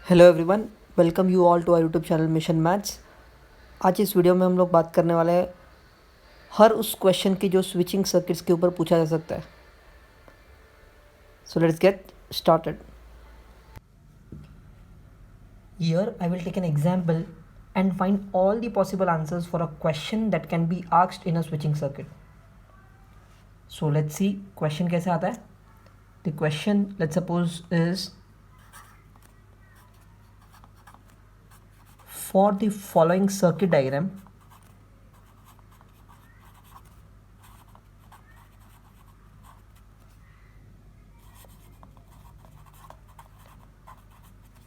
Hello everyone, welcome you all to our YouTube channel mission maths. आज इस video में हम लोग बात करने वाले हैं हर उस क्वेश्चन की जो स्विचिंग सर्किट्स के ऊपर पूछा जा सकता है। So let's get started. Here I will take an example and find all the possible answers for a question that can be asked in a switching circuit. So let's see question कैसे आता है। The question let's suppose is for the following circuit diagram,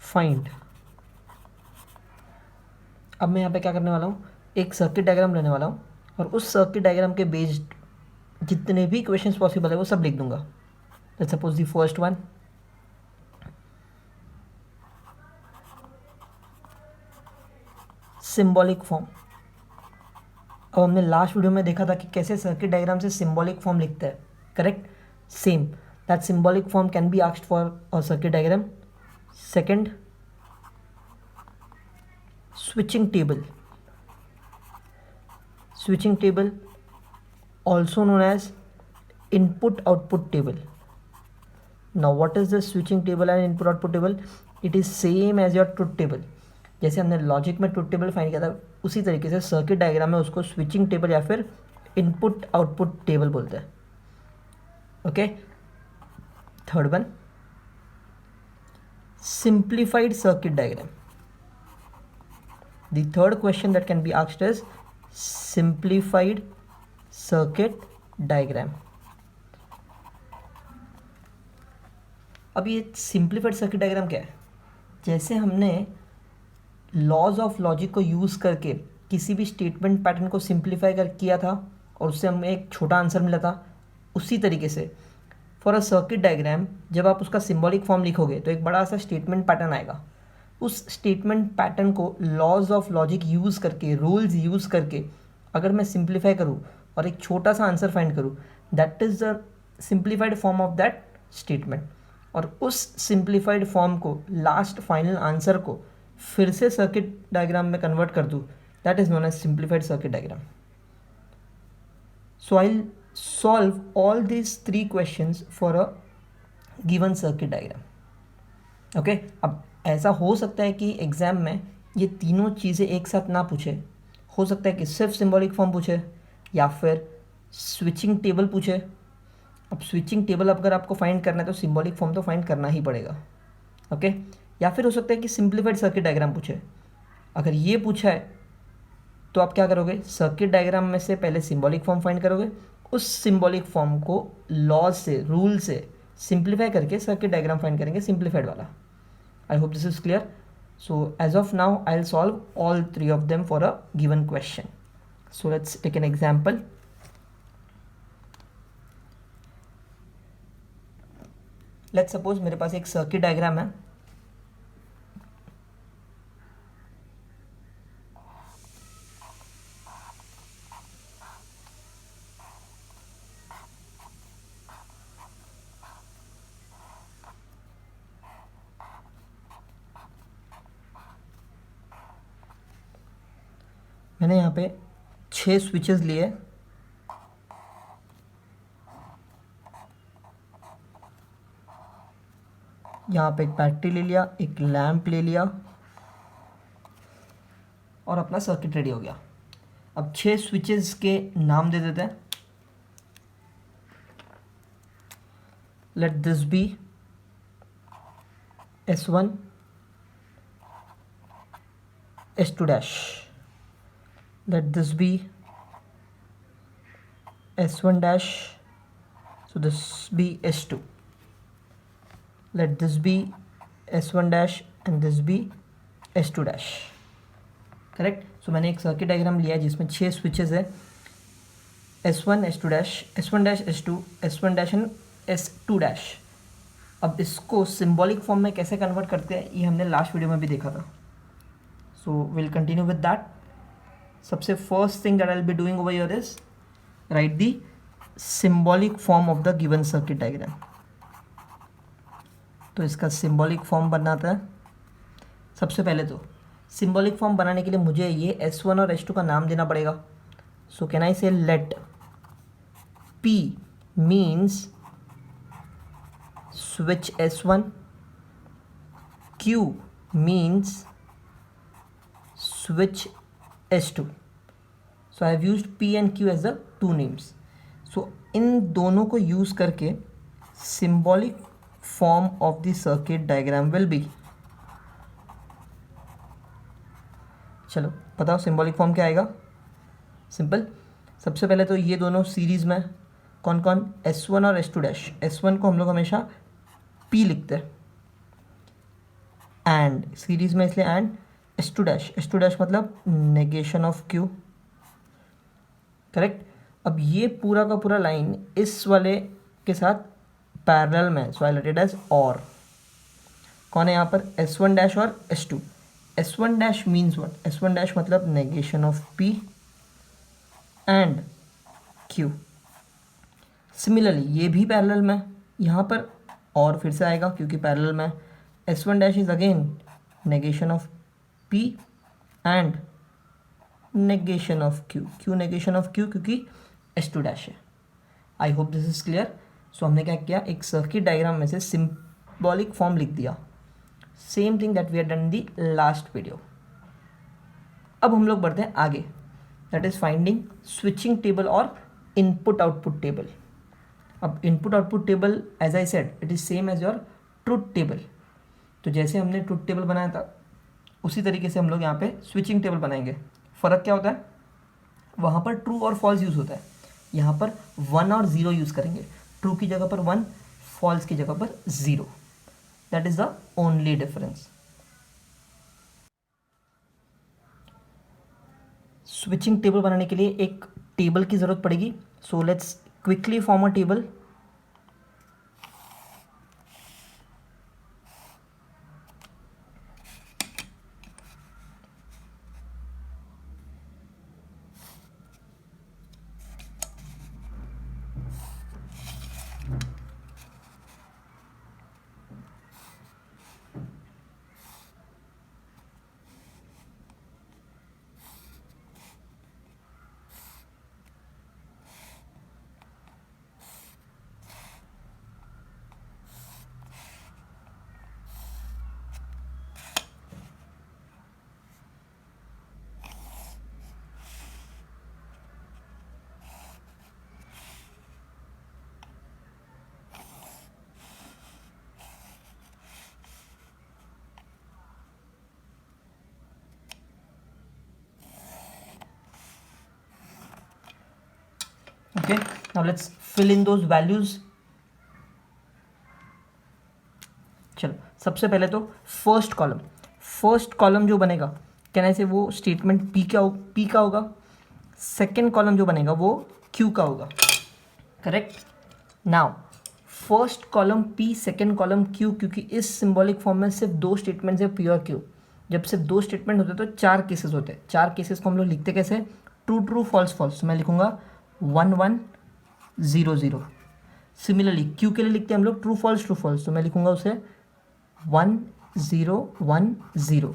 find। अब मैं यहाँ पे क्या करने वाला हूँ, एक सर्किट डायग्राम लेने वाला हूँ और उस सर्किट डायग्राम के बेस्ड जितने भी क्वेश्चंस पॉसिबल है वो सब लिख दूंगा। Let's suppose the first one, symbolic form. अब हमने लास्ट वीडियो में देखा था कि कैसे सर्किट डायग्राम से सिंबॉलिक फॉर्म लिखते हैं, correct? Same that symbolic form can be asked for a circuit diagram. Second, switching table also known as input output table. Now what is the switching table and input output table? It is same as your truth table। जैसे हमने logic में truth table find किया था उसी तरीके से circuit diagram में उसको स्विचिंग टेबल या फिर इनपुट आउटपुट टेबल बोलते हैं। Okay, third one, simplified circuit diagram। The third question that can be asked is simplified circuit diagram। अब ये simplified circuit diagram क्या है? जैसे हमने लॉज ऑफ लॉजिक को यूज़ करके किसी भी स्टेटमेंट पैटर्न को सिंप्लीफाई कर किया था और उससे हमें एक छोटा आंसर मिला था, उसी तरीके से फॉर अ सर्किट डायग्राम जब आप उसका सिंबॉलिक फॉर्म लिखोगे तो एक बड़ा सा स्टेटमेंट पैटर्न आएगा। उस स्टेटमेंट पैटर्न को लॉज ऑफ लॉजिक यूज़ करके, रूल्स यूज़ करके अगर मैं सिंप्लीफाई करूँ और एक छोटा सा आंसर फाइंड करूँ, that is the simplified form of that statement. और उस सिंप्लीफाइड फॉर्म को, लास्ट फाइनल आंसर को फिर से सर्किट डायग्राम में कन्वर्ट कर दूँ, that is known as simplified circuit diagram. So I solve all these three questions for a given circuit diagram। Okay, अब ऐसा हो सकता है कि एग्ज़ाम में ये तीनों चीज़ें एक साथ ना पूछे, हो सकता है कि सिर्फ सिंबॉलिक फॉर्म पूछे या फिर स्विचिंग टेबल पूछे। अब स्विचिंग टेबल अगर आपको फाइंड करना है तो सिंबॉलिक फॉर्म तो फाइंड करना ही पड़ेगा। ओके, या फिर हो सकता है कि सिंप्लीफाइड सर्किट डायग्राम पूछे। अगर ये पूछा है तो आप क्या करोगे, सर्किट डायग्राम में से पहले सिंबॉलिक फॉर्म फाइंड करोगे, उस सिंबॉलिक फॉर्म को लॉज से, रूल से सिंप्लीफाई करके सर्किट डायग्राम फाइंड करेंगे, सिंप्लीफाइड वाला। I hope this is clear. So as of now I will solve all three of them for a given question. So let's take an example. Let's suppose मेरे पास एक circuit diagram है। मैंने यहाँ पे 6 switches लिए, यहाँ पे एक बैटरी ले लिया, एक लैंप ले लिया और अपना सर्किट रेडी हो गया। अब 6 स्विचेस के नाम दे देते हैं। Let this be S1, S2 dash। let this be S1 dash, so this be S2। let this be S1 dash and this be S2 dash। Correct. So मैंने एक सर्किट डायग्राम लिया है जिसमें 6 स्विचेस है, S1, S2 dash, S1 dash, S2, S1 dash and S2 dash। अब इसको symbolic form में कैसे कन्वर्ट करते हैं ये हमने लास्ट वीडियो में भी देखा था। So will continue with that. सबसे first thing that I will be doing over here is right the symbolic form of the given circuit diagram. तो इसका सिंबॉलिक फॉर्म बनाता है सबसे पहले तो सिंबॉलिक फॉर्म बनाने के लिए मुझे ये S1 और S2 का नाम देना पड़ेगा. सो can I say let P means switch S1, Q means switch S2. So I have used P and Q as the two names. So इन दोनों को यूज़ करके symbolic form of the circuit diagram will be. चलो बताओ symbolic form क्या आएगा. Simple. सबसे पहले तो ये दोनों सीरीज़ में कौन कौन, S1 और S2 डैश. S1 को हम लोग हमेशा P लिखते हैं एंड सीरीज़ में, इसलिए and S2 dash. S2 dash मतलब नेगेशन ऑफ Q. करेक्ट. अब ये पूरा का पूरा लाइन इस वाले के साथ पैरेलल में, सो आई लेट इट एज और. कौन है यहाँ पर, S1 डैश और S2. S1 dash means what, S1 dash मतलब negation of P and Q. Similarly ये भी पैरेलल में, यहाँ पर और फिर से आएगा क्योंकि पैरेलल में. S1 dash is again negation of P and negation of Q. Q negation of Q क्योंकि S2 डैश है. I hope this is clear. So हमने क्या किया, एक सर्किट डायग्राम में से सिंबॉलिक फॉर्म लिख दिया. Same thing that we have done in the last video. अब हम लोग बढ़ते हैं आगे, that is finding switching table और इनपुट आउटपुट टेबल. अब input output table as I said it is same as your truth table. तो जैसे हमने ट्रुथ टेबल बनाया था उसी तरीके से हम लोग यहाँ पे स्विचिंग टेबल बनाएंगे. फ़र्क क्या होता है, वहाँ पर ट्रू और फॉल्स यूज़ होता है, यहाँ पर 1 और 0 यूज़ करेंगे. ट्रू की जगह पर 1, फॉल्स की जगह पर 0. That is the only difference. Switching table बनाने के लिए एक टेबल की ज़रूरत पड़ेगी. So let's quickly form a table. Okay, now let's fill in those values. चलो सबसे पहले तो फर्स्ट कॉलम जो बनेगा, कहना है से वो स्टेटमेंट P का होगा. सेकेंड कॉलम जो बनेगा वो Q का होगा. Correct. Now first column P, second column Q, क्योंकि इस सिंबॉलिक फॉर्म में सिर्फ 2 स्टेटमेंट्स है P और Q. जब सिर्फ 2 स्टेटमेंट होते तो 4 केसेस होते. 4 केसेस को हम लोग लिखते कैसे, ट्रू ट्रू फॉल्स फॉल्स. मैं लिखूंगा 1 1 0 0. सिमिलरली Q के लिए लिखते हैं हम लोग ट्रू फॉल्स, तो मैं लिखूंगा उसे 1 0 1 0.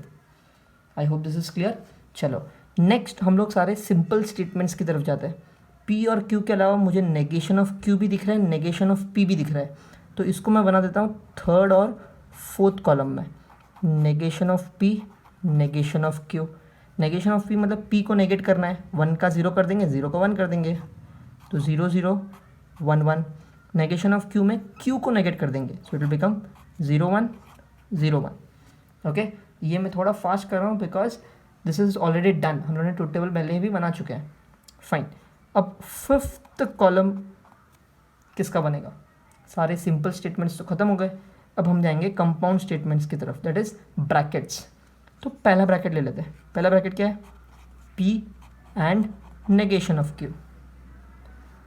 आई होप दिस इज क्लियर. चलो नेक्स्ट हम लोग सारे सिंपल स्टेटमेंट्स की तरफ जाते हैं. P और Q के अलावा मुझे नेगेशन ऑफ Q भी दिख रहा है, नेगेशन ऑफ P भी दिख रहा है. तो इसको मैं बना देता हूँ थर्ड और फोर्थ कॉलम में. Negation of P, negation of Q. Negation of P मतलब P को नेगेट करना है, 1 का 0 कर देंगे, 0 का 1 कर देंगे, तो 0 0 1 1. नेगेशन ऑफ Q में Q को नेगेट कर देंगे, सो इट विल बिकम 0 1 0 1. ओके, ये मैं थोड़ा फास्ट कर रहा हूँ because this is already done. हम लोगों ने ट्रुथ टेबल पहले भी बना चुके हैं. फाइन. अब फिफ्थ कॉलम किसका बनेगा, सारे सिंपल स्टेटमेंट्स तो खत्म हो गए. अब हम जाएंगे कंपाउंड स्टेटमेंट्स की तरफ, दैट इज ब्रैकेट्स. तो पहला ब्रैकेट ले लेते हैं. पहला ब्रैकेट क्या है, P and negation of Q.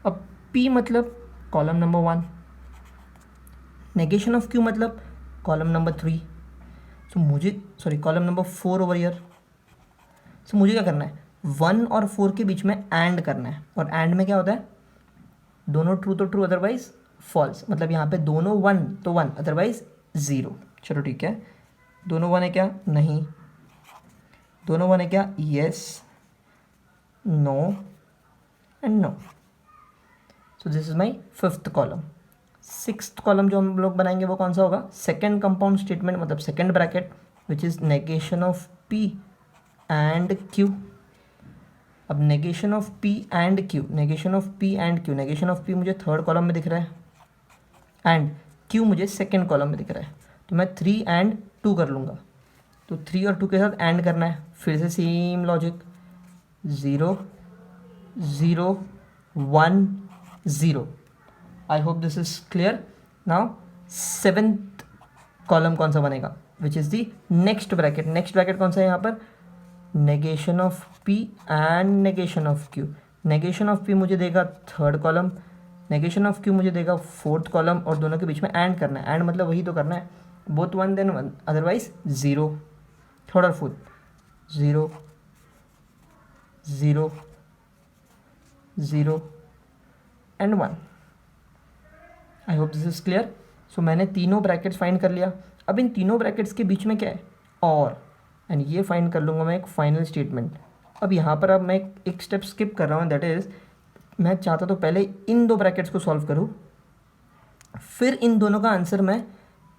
अब P मतलब column number 1, negation of Q मतलब कॉलम नंबर 3. सो मुझे कॉलम नंबर 4 ओवर ईयर. सो मुझे क्या करना है, 1 और 4 के बीच में एंड करना है. और एंड में क्या होता है, दोनों ट्रू तो ट्रू अदरवाइज फॉल्स. मतलब यहाँ पे दोनों 1 तो 1 अदरवाइज 0. चलो ठीक है, दोनों वन है क्या? नहीं। दोनों वन है क्या? Yes, no and no. So this is my fifth column. Sixth column जो हम लोग बनाएंगे वो कौन सा होगा? सेकेंड कंपाउंड स्टेटमेंट, मतलब second bracket, which is negation of P and Q. अब negation of P and Q, negation of P and Q, negation of P मुझे थर्ड कॉलम में दिख रहा है एंड क्यू मुझे सेकेंड कॉलम में दिख रहा है, तो मैं 3 एंड 2 कर लूँगा। तो 3 और 2 के साथ एंड करना है, फिर से same logic, 0 0 1 0। I hope this is clear. Now seventh column कौन सा बनेगा? Which is the next bracket. Next bracket कौन सा है यहाँ पर? Negation of P and negation of Q. Negation of P मुझे देगा third column, negation of Q मुझे देगा फोर्थ कॉलम, और दोनों के बीच में एंड करना है। एंड मतलब वही तो करना है, both one then one, otherwise 0। Third और fourth, 0 0 0 and 1। I hope this is clear. So मैंने तीनों ब्रैकेट्स फाइंड कर लिया। अब इन तीनों ब्रैकेट्स के बीच में क्या है? और, एंड ये फाइंड कर लूँगा मैं एक फाइनल स्टेटमेंट। अब यहाँ पर अब मैं एक स्टेप स्किप कर रहा हूँ, दैट इज़ मैं चाहता तो पहले इन दो ब्रैकेट्स को सॉल्व करूँ, फिर इन दोनों का आंसर मैं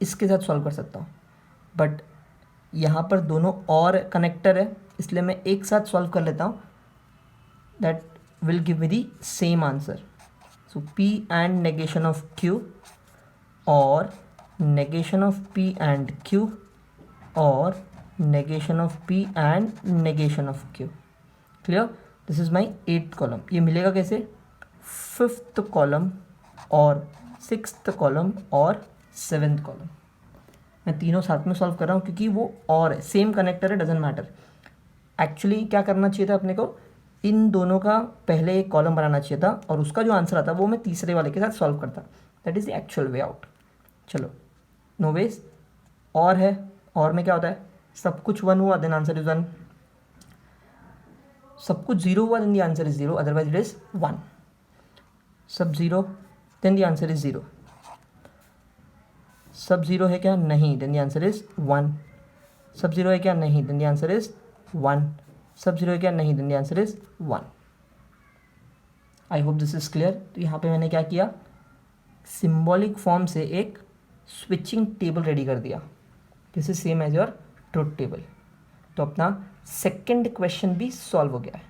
इसके साथ सॉल्व कर सकता हूँ, बट यहाँ पर दोनों और कनेक्टर है, इसलिए मैं एक साथ सॉल्व कर लेता हूँ। That will give me the same answer. So P and negation of Q और negation of P and Q और negation of P and negation of Q। Clear? This is my 8th column. ये मिलेगा कैसे? 5th column और 6th column और 7th column. मैं तीनों साथ में सॉल्व कर रहा हूँ क्योंकि वो और है, सेम कनेक्टर है, डजेंट मैटर। एक्चुअली क्या करना चाहिए था अपने को? इन दोनों का पहले एक कॉलम बनाना चाहिए था और उसका जो आंसर आता वो मैं तीसरे वाले के साथ सॉल्व करता। That is the actual way out. चलो, नो वेज। और है, और में क्या होता है? सब कुछ 1 हुआ देन आंसर इज 1, सब कुछ 0 हुआ then the answer is 0, otherwise it is 1। सब 0 देन द आंसर इज 0। सब 0 है क्या? नहीं, देन द आंसर इज 1। सब 0 है क्या? नहीं, देन द आंसर इज 1। सब 0 है क्या? नहीं, then the answer is 1। I hope this is clear. तो यहाँ पे मैंने क्या किया? सिंबॉलिक फॉर्म से एक स्विचिंग टेबल रेडी कर दिया, this is same as your truth table. तो अपना सेकेंड क्वेश्चन भी सॉल्व हो गया है।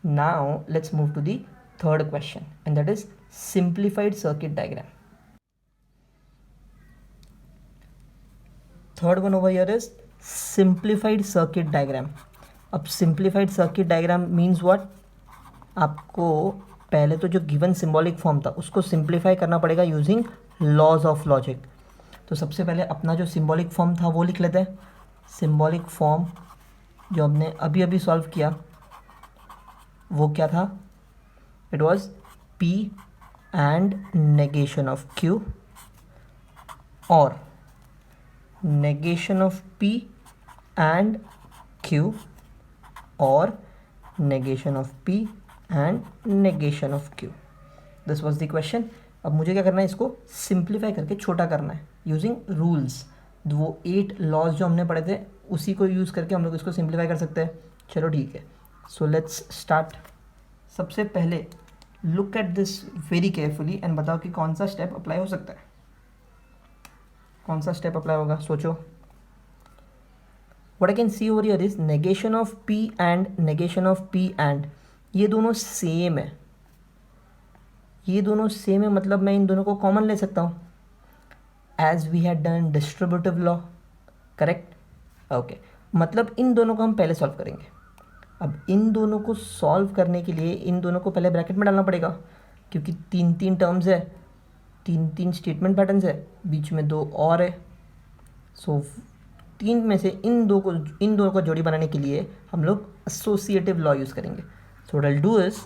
Now let's move to the third question and that is simplified circuit diagram. Third one over here is simplified circuit diagram. अब simplified circuit diagram means what? आपको पहले तो जो गिवन सिंबॉलिक फॉर्म था उसको सिंप्लीफाई करना पड़ेगा यूजिंग लॉज ऑफ लॉजिक। तो सबसे पहले अपना जो सिंबॉलिक फॉर्म था वो लिख लेते हैं। सिंबॉलिक फॉर्म जो हमने अभी अभी सॉल्व किया वो क्या था? It was P and negation of Q और negation of P and Q और negation of P and negation of Q। This was the question. अब मुझे क्या करना है? इसको सिंप्लीफाई करके छोटा करना है यूजिंग रूल्स। वो 8 लॉज जो हमने पढ़े थे उसी को यूज़ करके हम लोग इसको सिंप्लीफाई कर सकते हैं। चलो ठीक है, सो लेट्स स्टार्ट। सबसे पहले look at this very carefully and बताओ कि कौन सा स्टेप अप्लाई हो सकता है। कौन सा स्टेप अप्लाई होगा? सोचो। What I can see over here is negation of P and negation of P and ये दोनों सेम है, ये दोनों सेम है, मतलब मैं इन दोनों को कॉमन ले सकता हूँ as we had done distributive law, correct? Okay, मतलब इन दोनों को हम पहले सॉल्व करेंगे। अब इन दोनों को सॉल्व करने के लिए इन दोनों को पहले ब्रैकेट में डालना पड़ेगा क्योंकि 3 टर्म्स है, 3 स्टेटमेंट पैटर्न्स है, बीच में 2 और है। सो 3 में से इन दोनों को जोड़ी बनाने के लिए हम लोग एसोसिएटिव लॉ यूज़ करेंगे। So what I will do is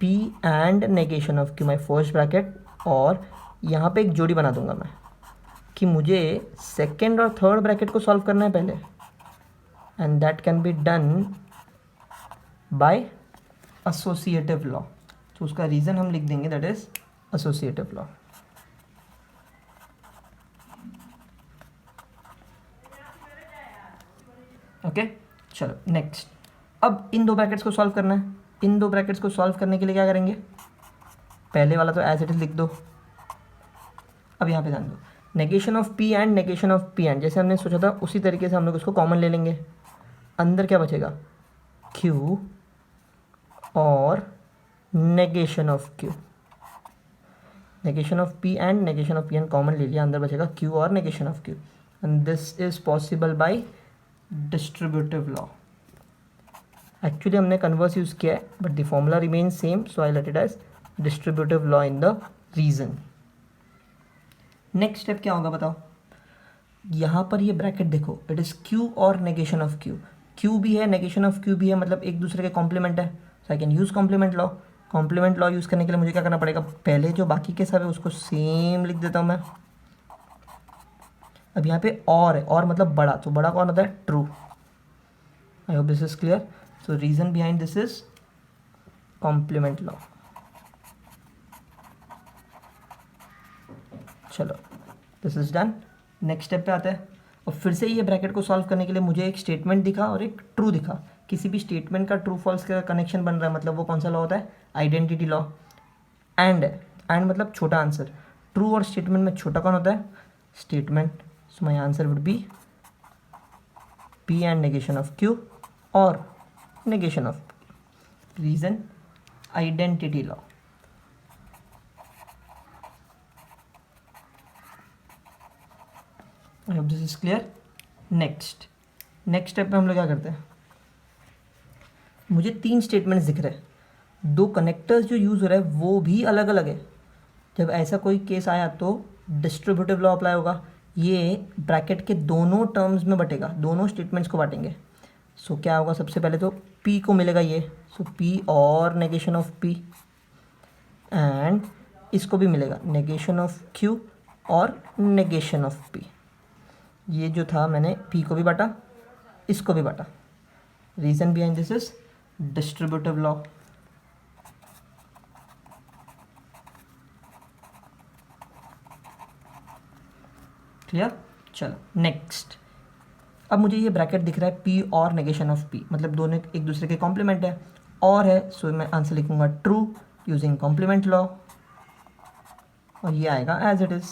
P and negation of Q my first bracket, और यहाँ पे एक जोड़ी बना दूंगा मैं कि मुझे सेकेंड और थर्ड ब्रैकेट को सॉल्व करना है पहले, and that can be done by associative law. तो उसका रीज़न हम लिख देंगे, that is associative law. Okay चलो नेक्स्ट। अब इन दो ब्रैकेट्स को सॉल्व करना है। इन दो ब्रैकेट्स को सॉल्व करने के लिए क्या करेंगे, पहले वाला तो एज इट इज लिख दो। अब यहाँ पे ध्यान दो, negation of P and negation of P and जैसे हमने सोचा था उसी तरीके से हम लोग इसको कॉमन ले लेंगे। अंदर क्या बचेगा, क्यू और negation of Q. Negation of P and negation of P and common ले लिया, अंदर बचेगा क्यू और negation of Q. And this is possible by distributive law. Actually हमने कन्वर्स यूज किया है but the formula remain same, so I let it as distributive law in the reason. Next step क्या होगा बताओ, यहाँ पर ये ब्रैकेट देखो, इट इज क्यू और नेगेशन ऑफ क्यू। क्यू भी है नेगेशन ऑफ क्यू भी है, मतलब एक दूसरे के कॉम्प्लीमेंट है, so I can use complement law. Complement law use करने के लिए मुझे क्या करना पड़ेगा, पहले जो बाकी के सब है उसको सेम लिख देता हूँ मैं। अब यहाँ पे और है, और मतलब बड़ा, तो बड़ा कौन होता है, true. I hope this is clear. So reason behind this is complement law. चलो this is done. Next step पे आते हैं। और फिर से ये ब्रैकेट को सॉल्व करने के लिए मुझे एक स्टेटमेंट दिखा और एक ट्रू दिखा। किसी भी स्टेटमेंट का ट्रू फॉल्स का कनेक्शन बन रहा है, मतलब वो कौन सा लॉ होता है, आइडेंटिटी लॉ। एंड मतलब छोटा आंसर, ट्रू और स्टेटमेंट में छोटा कौन होता है, statement. So my answer would be P and negation of Q और negation of reason identity law. I hope this is clear. Next step में हम लोग क्या करते हैं, मुझे 3 स्टेटमेंट्स दिख रहे हैं, 2 कनेक्टर्स जो यूज़ हो रहा है वो भी अलग अलग है। जब ऐसा कोई केस आया तो डिस्ट्रीब्यूटिव लॉ अप्लाई होगा, ये ब्रैकेट के दोनों टर्म्स में बटेगा, दोनों स्टेटमेंट्स को बांटेंगे। सो क्या होगा, सबसे पहले तो पी को मिलेगा ये, सो पी और नेगेशन ऑफ पी, एंड इसको भी मिलेगा नेगेशन ऑफ क्यू और नेगेशन ऑफ पी। ये जो था मैंने पी को भी बांटा, इसको भी बांटा। Reason behind this is distributive law. Clear. चलो नेक्स्ट। अब मुझे ये ब्रैकेट दिख रहा है पी और नेगेशन ऑफ पी, मतलब दोनों एक दूसरे के कॉम्प्लीमेंट है और है, सो मैं आंसर लिखूंगा ट्रू यूजिंग कॉम्प्लीमेंट लॉ, और ये आएगा as it is.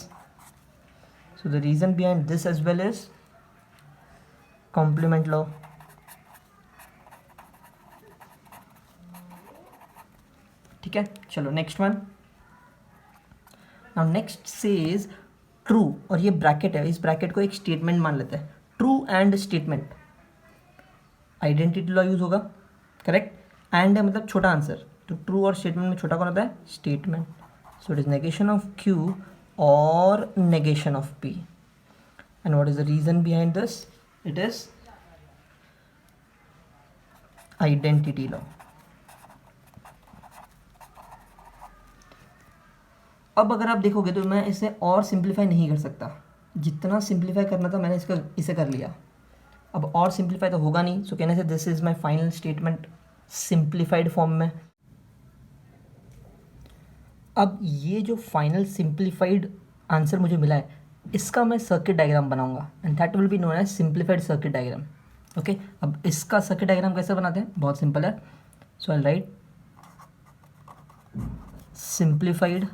So the reason behind this as well is complement law. ठीक है, चलो next one. Now next says true, और ये ब्रैकेट है, इस ब्रैकेट को एक स्टेटमेंट मान लेते हैं, true and statement. Identity law use होगा, करेक्ट। एंड है मतलब छोटा आंसर, तो ट्रू और स्टेटमेंट में छोटा कौन होता है, statement. So it is negation of Q और negation of P. And what is the reason behind this, it is identity law. अब अगर आप देखोगे तो मैं इसे और सिंप्लीफाई नहीं कर सकता, जितना सिंप्लीफाई करना था मैंने इसे कर लिया। अब और सिंप्लीफाई तो होगा नहीं, सो कहने से this is my final statement simplified form में। अब ये जो फाइनल सिंप्लीफाइड आंसर मुझे मिला है, इसका मैं सर्किट डायग्राम बनाऊंगा, and that will be known as simplified circuit diagram. Okay, अब इसका सर्किट डायग्राम कैसे बनाते हैं, बहुत सिंपल है। So I write simplified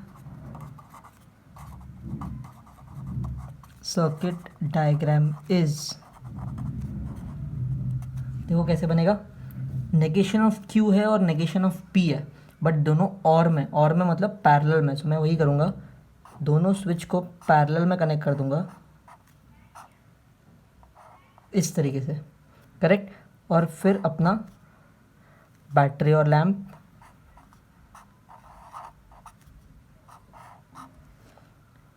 circuit diagram is, देखो कैसे बनेगा, नेगेशन ऑफ क्यू है और नेगेशन ऑफ पी है, बट दोनों और में मतलब पैरेलल में। सो मैं वही करूँगा, दोनों स्विच को पैरेलल में कनेक्ट कर दूंगा इस तरीके से, करेक्ट। और फिर अपना बैटरी और लैंप,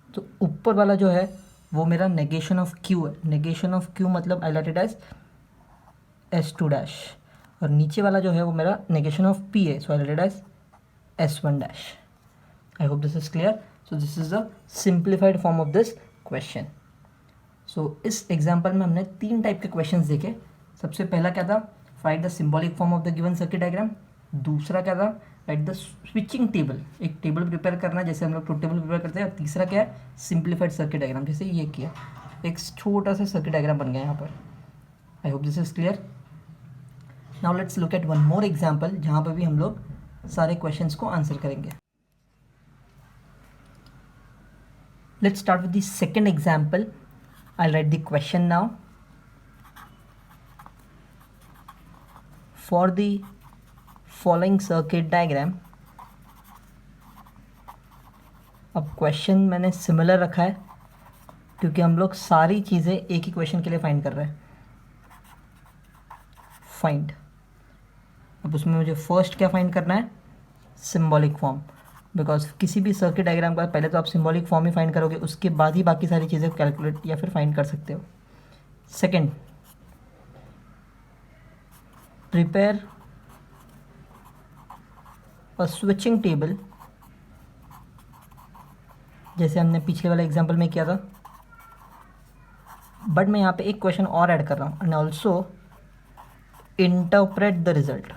तो ऊपर वाला जो है वो मेरा नेगेशन ऑफ क्यू है, नेगेशन ऑफ क्यू मतलब I let it as S2 dash, और नीचे वाला जो है वो मेरा नेगेशन ऑफ पी है, so I let it as S1 dash. I hope this is clear. So this is the simplified form of this question. So इस example में हमने 3 टाइप के क्वेश्चंस देखे। सबसे पहला क्या था, find the symbolic form of the given circuit diagram. दूसरा क्या था, राइट द स्विचिंग टेबल, एक टेबल प्रिपेयर करना जैसे हम लोग ट्रुथ टेबल प्रिपेयर करते हैं। और तीसरा क्या है, सिंप्लीफाइड सर्किट डायग्राम, जैसे ये किया, एक छोटा सा सर्किट डायग्राम बन गया यहाँ पर। आई hope this is clear. Now let's look at one more example जहाँ पर भी हम लोग सारे क्वेश्चंस को आंसर करेंगे. Let's start with the second example. I'll write the question now. For the following circuit diagram, अब क्वेश्चन मैंने सिमिलर रखा है क्योंकि हम लोग सारी चीज़ें एक ही क्वेश्चन के लिए फाइंड कर रहे हैं. फाइंड, अब उसमें मुझे फर्स्ट क्या फाइंड करना है? Symbolic form. बिकॉज किसी भी सर्किट डायग्राम का पहले तो आप सिंबॉलिक फॉर्म ही फाइंड करोगे, उसके बाद ही बाकी सारी चीज़ें कैलकुलेट या फिर फाइंड कर सकते हो. Second, prepare a switching table, जैसे हमने पिछले वाले एग्जांपल में किया था, बट मैं यहाँ पे एक क्वेश्चन और ऐड कर रहा हूँ. And also interpret the result.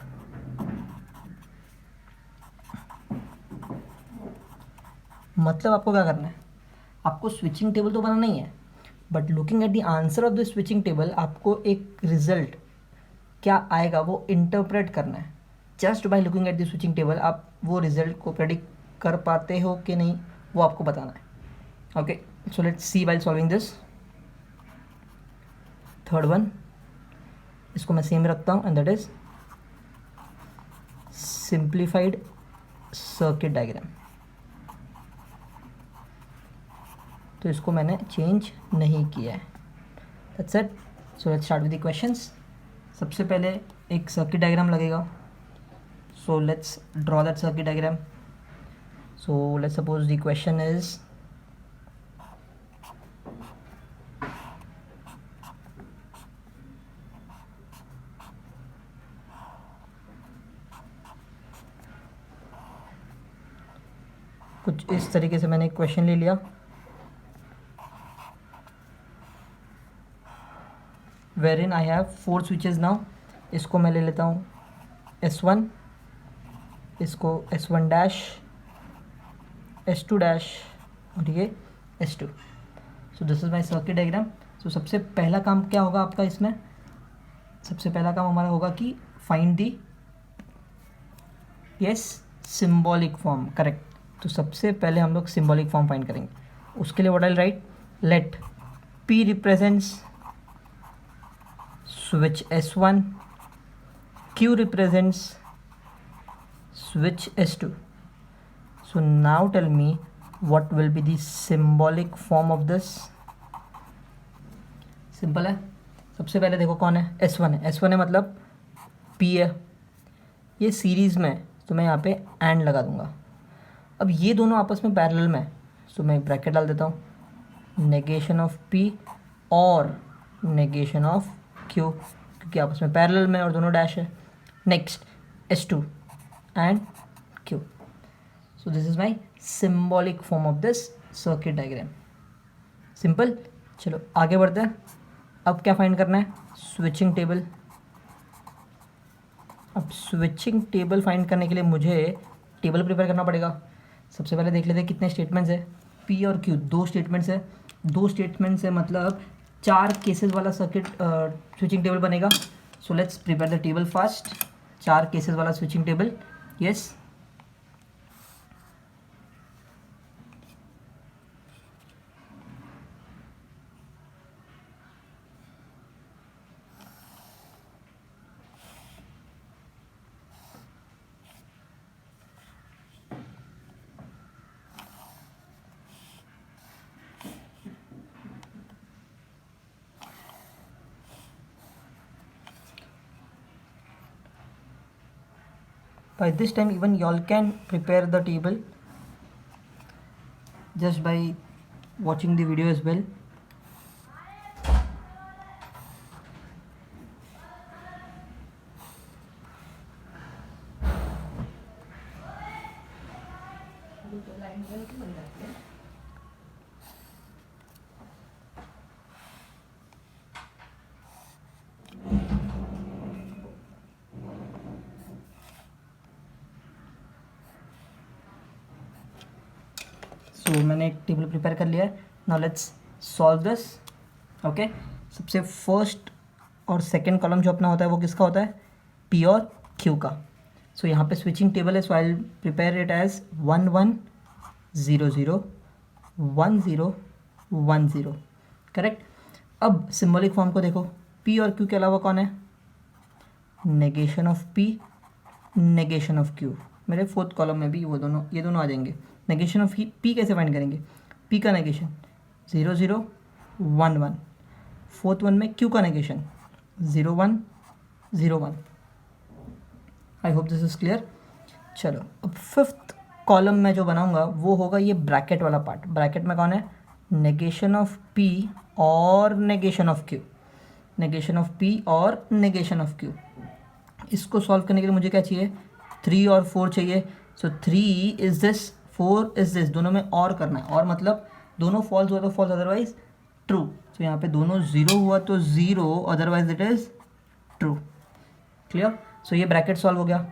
मतलब आपको क्या करना है? आपको स्विचिंग टेबल तो बनाना ही है, but looking at the answer of the switching table आपको एक रिजल्ट क्या आएगा वो इंटरप्रेट करना है. Just by looking at the switching table आप वो रिजल्ट को प्रेडिक्ट कर पाते हो कि नहीं वो आपको बताना है. Okay, so let's C by solving this. Third one, इसको मैं सेम रखता हूँ, and that is simplified circuit diagram. तो इसको मैंने चेंज नहीं किया है. That's it. So let's start with the questions. सबसे पहले एक सर्किट डायग्राम लगेगा. So let's draw that circuit diagram. So let's suppose the question is कुछ इस तरीके से. मैंने एक क्वेश्चन ले लिया wherein I have 4 switches now. इसको मैं ले लेता हूँ S1, इसको S1 डैश, S2 डैश और ये S2. So this is my circuit diagram. So सबसे पहला काम क्या होगा आपका इसमें? सबसे पहला काम हमारा होगा कि find the symbolic form. Correct. तो सबसे पहले हम लोग सिंबॉलिक फॉर्म फाइंड करेंगे. उसके लिए what I write? Let P represents switch S1, Q represents switch S2. So now tell me what will be the symbolic form of this. Simple है. सबसे पहले देखो कौन है? S1 है. S1 है मतलब P है. ये सीरीज़ में, तो मैं यहाँ पे एंड लगा दूंगा. अब ये दोनों आपस में पैरेलल में है, तो मैं ब्रैकेट डाल देता हूँ. नेगेशन ऑफ P और नेगेशन ऑफ Q, क्योंकि आपस में पैरेलल में और दोनों डैश है. Next S2 and Q. So this is my symbolic form of this circuit diagram. Simple. चलो आगे बढ़ते हैं. अब क्या फाइंड करना है? Switching table. अब स्विचिंग टेबल फाइंड करने के लिए मुझे टेबल प्रिपेयर करना पड़ेगा. सबसे पहले देख लेते हैं कितने स्टेटमेंट्स है. P और Q 2 स्टेटमेंट्स है. 2 स्टेटमेंट्स है मतलब 4 केसेस वाला सर्किट स्विचिंग टेबल बनेगा. So let's prepare the table fast. 4 cases वाला switching table. Yes. By this time even y'all can prepare the table just by watching the video as well. तो मैंने एक table prepare कर लिया है. Now let's solve this. Okay, सबसे first और second column जो अपना होता है वो किसका होता है, P और Q का। सो यहाँ पे स्विचिंग टेबल है, so I will prepare it as 1 1 0 0 1 0 1 0, correct. अब सिंबॉलिक फॉर्म को देखो, P और Q के अलावा कौन है, negation of P, negation of Q। मेरे फोर्थ कॉलम में भी वो दोनों, ये दोनों आ जाएंगे। नेगेशन ऑफ P कैसे फाइंड करेंगे, P का नेगेशन 0 0 1 1, फोर्थ वन में Q का negation 0 1 0 1। I hope this is clear. चलो अब फिफ्थ कॉलम में जो बनाऊंगा वो होगा ये ब्रैकेट वाला पार्ट। ब्रैकेट में कौन है, नेगेशन ऑफ P और negation of Q, negation of P और नेगेशन ऑफ Q। इसको सॉल्व करने के लिए मुझे क्या चाहिए, 3 और 4 चाहिए। सो 3 इज दिस, 4 इज दिस, दोनों में और करना है, और मतलब दोनों फॉल्स हुआ तो फॉल्स, अदरवाइज ट्रू। तो यहाँ पे दोनों 0 हुआ तो 0, otherwise it is true. Clear. So ये ब्रैकेट सॉल्व हो गया।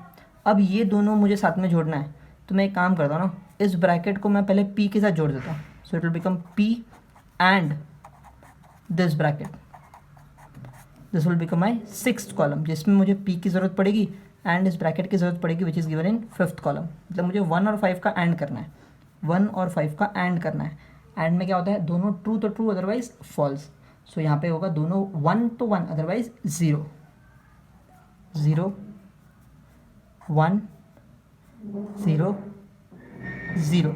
अब ये दोनों मुझे साथ में जोड़ना है, तो मैं एक काम करता हूँ ना, इस ब्रैकेट को मैं पहले P के साथ जोड़ देता हूँ। सो it will become P and this bracket, this will become my sixth column, जिसमें मुझे P की ज़रूरत पड़ेगी एंड इस ब्रैकेट की ज़रूरत पड़ेगी which is given in fifth column. मतलब मुझे 1 और 5 का एंड करना है, 1 और 5 का एंड करना है। एंड में क्या होता है, दोनों ट्रू तो ट्रू, अदरवाइज फॉल्स। सो यहाँ पे होगा दोनों 1 तो 1, अदरवाइज 0 0 1 0 0।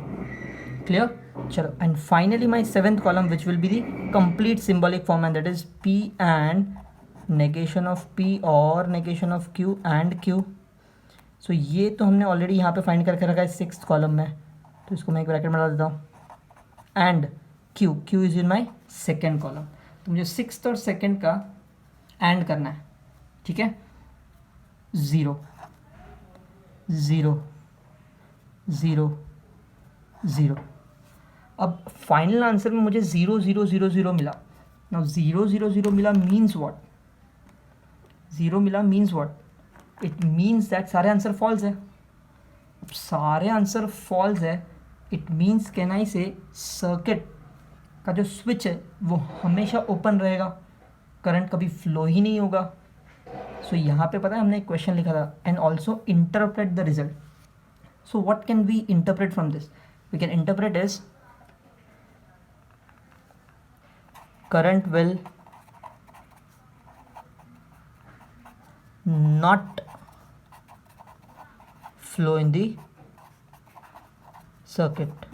क्लियर। चलो and finally my seventh column which will be the complete symbolic form and that is P and negation of P और negation of Q and Q। सो ये तो हमने ऑलरेडी यहाँ पे फाइंड करके रखा है सिक्स्थ कॉलम में, तो इसको मैं एक ब्रैकेट में डाल देता हूँ। And Q is in my second column. तो मुझे सिक्स्थ और सेकेंड का एंड करना है, ठीक है। 0 0 0 0। अब फाइनल आंसर में मुझे 0 0 0 0 मिला। नाउ 0 0 0 मिला मीन्स व्हाट, 0 मिला means what, it means that सारे आंसर फॉल्स है। अब सारे आंसर फॉल्स है, इट मीन्स कैन आई से सर्किट का जो स्विच है वो हमेशा ओपन रहेगा, करंट कभी फ्लो ही नहीं होगा। सो यहाँ पे पता है हमने एक क्वेश्चन लिखा था, and also interpret the result. So what can we interpret from this, we can interpret is current will not flow in the circuit,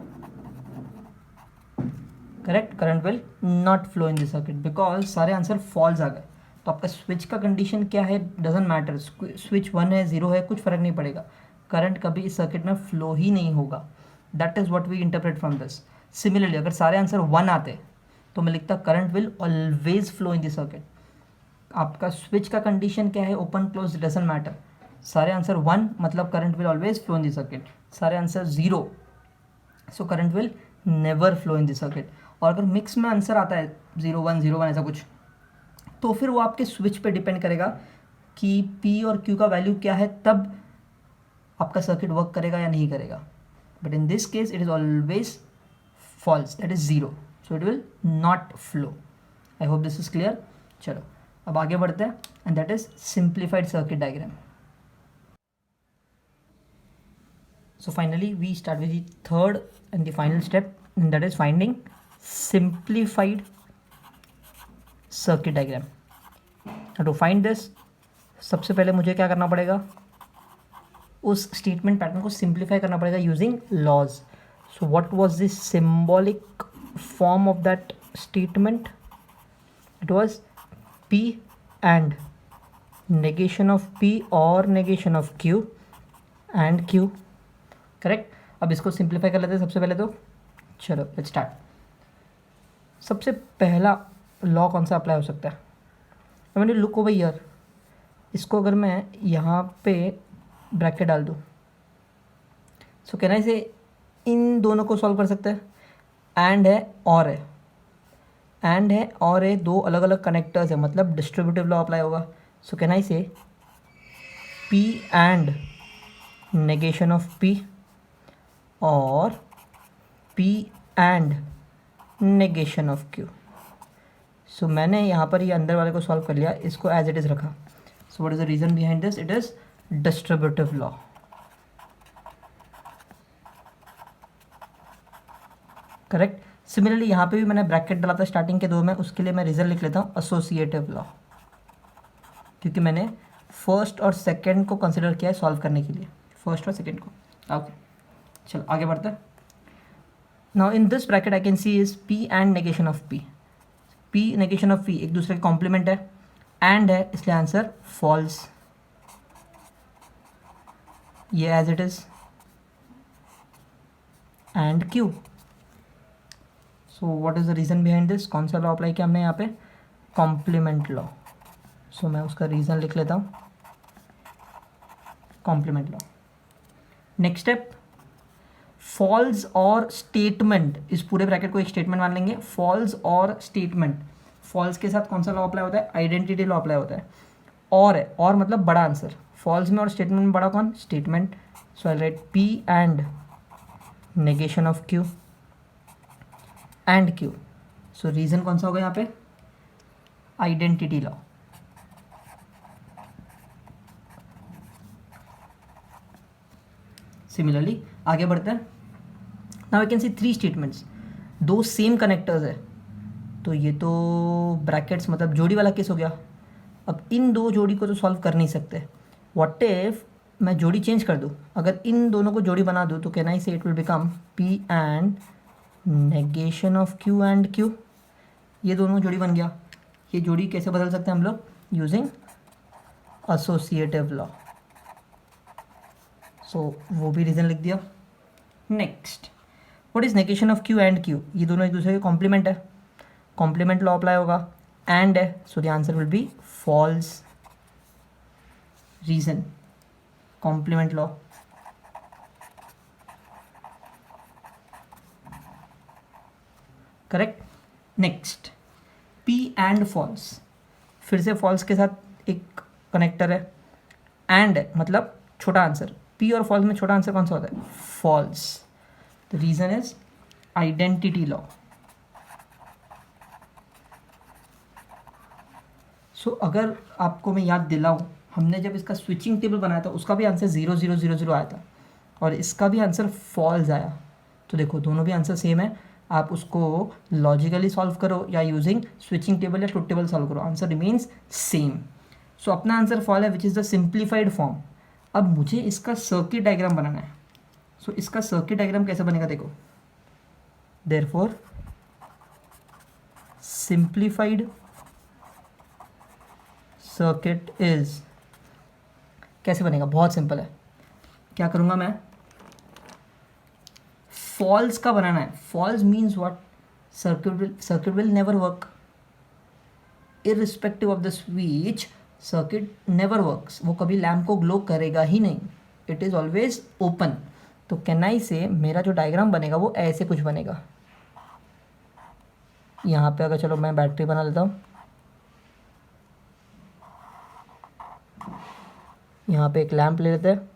correct, current will not flow in the circuit because सारे answer false आ गए। तो आपका switch का condition क्या है, doesn't matter, switch 1 है 0 है कुछ फर्क नहीं पड़ेगा, करंट कभी इस सर्किट में फ्लो ही नहीं होगा। That is what we interpret from this. Similarly अगर सारे आंसर 1 आते तो मैं लिखता current will always flow in the circuit. आपका स्विच का कंडीशन क्या है, ओपन क्लोज डजेंट मैटर, सारे आंसर 1 मतलब current will always flow in the circuit, सारे answer 0 so current will never flow in the circuit. और अगर मिक्स में आंसर आता है 0 1 0 1 ऐसा कुछ, तो फिर वो आपके स्विच पे डिपेंड करेगा कि P और Q का वैल्यू क्या है, तब आपका सर्किट वर्क करेगा या नहीं करेगा। But in this case it is always false, that is 0, so it will not flow. I hope this is clear. चलो अब आगे बढ़ते हैं and that is simplified circuit diagram. So finally we start with the third and the final step, and that is finding simplified circuit diagram. Now to find this, सबसे पहले मुझे क्या करना पड़ेगा, उस स्टेटमेंट पैटर्न को सिंप्लीफाई करना पड़ेगा using laws. So what was the symbolic form of that statement, it was P and negation of P और negation of Q and Q, correct. अब इसको सिंप्लीफाई कर लेते हैं सबसे पहले। तो चलो लेट्स स्टार्ट। सबसे पहला लॉ कौन सा अप्लाई हो सकता है, मैंने लुक ओवर हियर, इसको अगर मैं यहाँ पे ब्रैकेट डाल दूँ, सो कहना इसे इन दोनों को सॉल्व कर सकते हैं। एंड है और है, एंड है और है, दो अलग अलग कनेक्टर्स है, मतलब डिस्ट्रीब्यूटिव लॉ अप्लाई होगा। सो कहना इसे P and negation of P और P and negation of Q। सो मैंने यहाँ पर ये अंदर वाले को सॉल्व कर लिया, इसको एज इट इज़ रखा. सो what is the reason behind this? It is distributive law. Correct. Similarly यहाँ पे भी मैंने ब्रैकेट डाला था स्टार्टिंग के दो में, उसके लिए मैं रीज़न लिख लेता हूँ एसोसिएटिव लॉ, क्योंकि मैंने फर्स्ट और सेकंड को कंसिडर किया है सॉल्व करने के लिए, फर्स्ट और सेकंड को. ओके, चलो आगे बढ़ते हैं. Now in this bracket I can see is P and negation of P. P negation of P एक दूसरे के कॉम्प्लीमेंट है, एंड है, इसलिए आंसर फॉल्स. ये as it is. And Q. So what is the reason behind this? कौन सा law apply किया हमने यहाँ पे? Complement law. सो मैं उसका रीज़न लिख लेता हूँ, complement law. Next step, false और स्टेटमेंट. इस पूरे ब्रैकेट को एक स्टेटमेंट मान लेंगे. फॉल्स और स्टेटमेंट. फॉल्स के साथ कौन सा लॉ अप्लाई होता है? आइडेंटिटी लॉ अप्लाई होता है. और है, और मतलब बड़ा आंसर. फॉल्स में और स्टेटमेंट में बड़ा कौन? Statement. So I right P and negation of Q and Q. So reason कौन सा होगा यहाँ पे? Identity law. सिमिलरली आगे बढ़ते हैं. Now I can C 3 statements. 2 same connectors है, तो ये तो ब्रैकेट्स मतलब जोड़ी वाला केस हो गया. अब इन 2 जोड़ी को तो सॉल्व कर नहीं सकते. व्हाट इफ मैं जोड़ी चेंज कर दूँ? अगर इन दोनों को जोड़ी बना दूँ तो कैन आई से it will become P and negation of Q and Q. ये दोनों जोड़ी बन गया. ये जोड़ी कैसे बदल सकते हैं हम लोग? Using associative law. सो वो भी रीज़न लिख दिया. Next, what is negation of Q and Q? ये दोनों एक दूसरे के कॉम्प्लीमेंट है, कॉम्प्लीमेंट लॉ अप्लाई होगा. एंड है, so the answer will be false. Reason complement law. Correct. Next, P and false. फिर से फॉल्स के साथ एक कनेक्टर है, एंड मतलब छोटा आंसर. पी और फॉल्स में छोटा आंसर कौन सा होता है? False. The reason is identity law. So अगर आपको मैं याद दिलाऊं, हमने जब इसका स्विचिंग टेबल बनाया था उसका भी आंसर 0 0 0 0 आया था, और इसका भी आंसर फॉल्स आया. तो देखो दोनों भी आंसर सेम है. आप उसको लॉजिकली सॉल्व करो या यूजिंग स्विचिंग टेबल या ट्रुथ टेबल सॉल्व करो, आंसर रिमेन्स सेम. सो अपना आंसर फॉल है, which is the simplified form. अब मुझे इसका सर्किट डायग्राम बनाना है. सो इसका सर्किट डायग्राम कैसे बनेगा? देखो, देयरफॉर सिंप्लीफाइड सर्किट इज, कैसे बनेगा? बहुत सिंपल है. क्या करूँगा मैं? फॉल्स का बनाना है. False means what? Circuit will never work. Irrespective of the switch, circuit never works. वो कभी लैम्प को ग्लो करेगा ही नहीं. It is always open. तो कैन आई से मेरा जो डायग्राम बनेगा वो ऐसे कुछ बनेगा. यहाँ पे अगर चलो मैं बैटरी बना लेता हूँ, यहाँ पे एक लैम्प ले लेते हैं.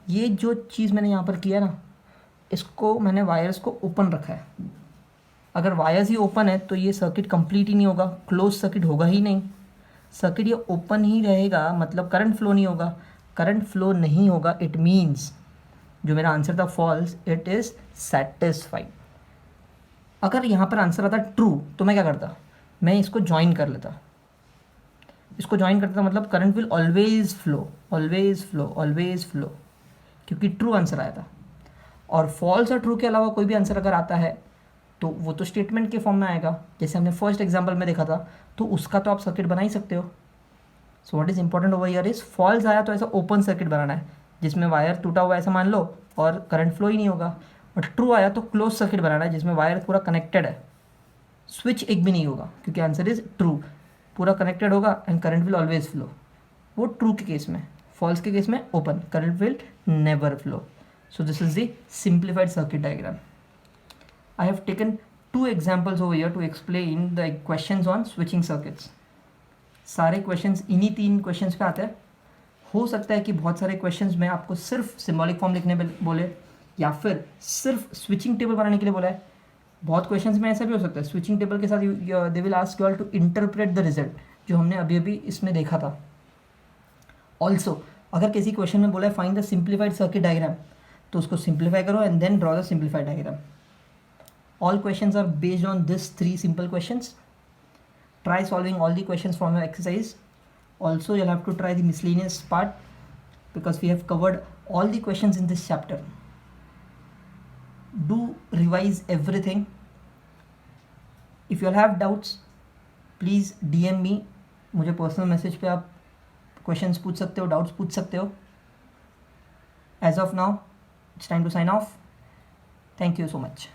ये जो चीज़ मैंने यहाँ पर किया ना, इसको मैंने वायर्स को ओपन रखा है. अगर वायर्स ही ओपन है तो ये सर्किट कंप्लीट ही नहीं होगा, क्लोज सर्किट होगा ही नहीं. सर्किट ये ओपन ही रहेगा मतलब करंट फ्लो नहीं होगा. करंट फ्लो नहीं होगा, इट मीन्स जो मेरा आंसर था फॉल्स, इट इज़ सेटिस्फाइड. अगर यहाँ पर आंसर आता ट्रू तो मैं क्या करता? मैं इसको ज्वाइन कर लेता. इसको ज्वाइन करता मतलब current will always flow, always flow, always flow, क्योंकि ट्रू आंसर आया था. और फॉल्स और ट्रू के अलावा कोई भी आंसर अगर आता है तो वो तो स्टेटमेंट के फॉर्म में आएगा, जैसे हमने फर्स्ट एग्जांपल में देखा था. तो उसका तो आप सर्किट बना ही सकते हो. So what is important over here is, false आया तो ऐसा ओपन सर्किट बनाना है जिसमें वायर टूटा हुआ ऐसा मान लो और करंट फ्लो ही नहीं होगा. और ट्रू आया तो क्लोज सर्किट बनाना है जिसमें वायर पूरा कनेक्टेड है, स्विच एक भी नहीं होगा, क्योंकि आंसर इज ट्रू. पूरा कनेक्टेड होगा and current will always flow. वो ट्रू के केस में. फॉल्स के केस में open, current will never flow. So this is the simplified circuit diagram. I have taken 2 examples over here to explain the questions on switching circuits. सारे questions इन्हीं 3 questions पे आते हैं. हो सकता है कि बहुत सारे questions में आपको सिर्फ symbolic form लिखने पे बोले या फिर सिर्फ switching table बनाने के लिए बोला है. बहुत क्वेश्चंस में ऐसा भी हो सकता है स्विचिंग टेबल के साथ they will ask you all to interpret the result, जो हमने अभी अभी इसमें देखा था। ऑल्सो अगर किसी क्वेश्चन में बोला है find the simplified circuit diagram, तो उसको सिंप्लीफाई करो and then draw the simplified diagram. All questions are based on this 3 simple questions. Try solving all the questions from your exercise. Also, you'll have to try the miscellaneous part because we have covered all the questions in this chapter. Do revise everything. If you'll have doubts, please DM me. मुझे personal message पे आप questions पूछ सकते हो, doubts पूछ सकते हो। As of now, it's time to sign off. Thank you so much.